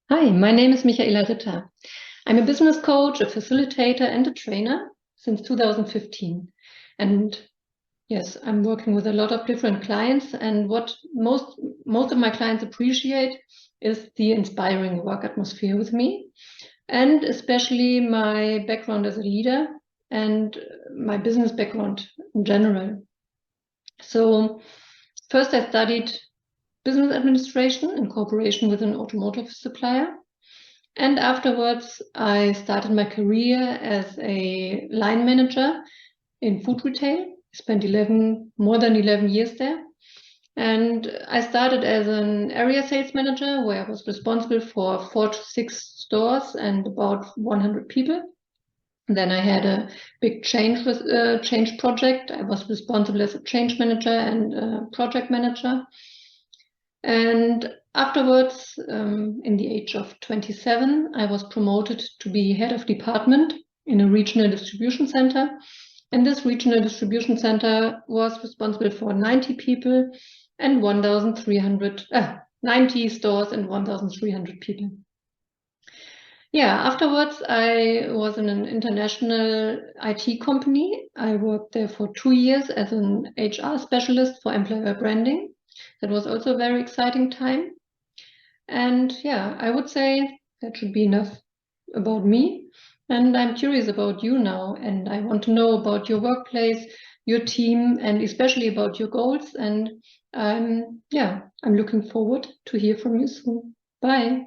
Hi, my name is Michaela Ritter. I'm a business coach, a facilitator, and a trainer since 2015. And yes, I'm working with a lot of different clients. And what most of my clients appreciate is the inspiring work atmosphere with me, and especially my background as a leader and my business background in general. So first I studied business administration in cooperation with an automotive supplier. And afterwards, I started my career as a line manager in food retail. I spent more than 11 years there. And I started as an area sales manager where I was responsible for 4 to 6 stores and about 100 people. Then I had a big change project. I was responsible as a change manager and a project manager. And afterwards, in the age of 27, I was promoted to be head of department in a regional distribution center. And this regional distribution center was responsible for 90 people and 90 stores and 1,300 people. Yeah, afterwards, I was in an international IT company. I worked there for 2 years as an HR specialist for employer branding. That was also a very exciting time. And yeah, I would say that should be enough about me. And I'm curious about you now, and I want to know about your workplace, your team, and especially about your goals. And I'm looking forward to hear from you soon. Bye.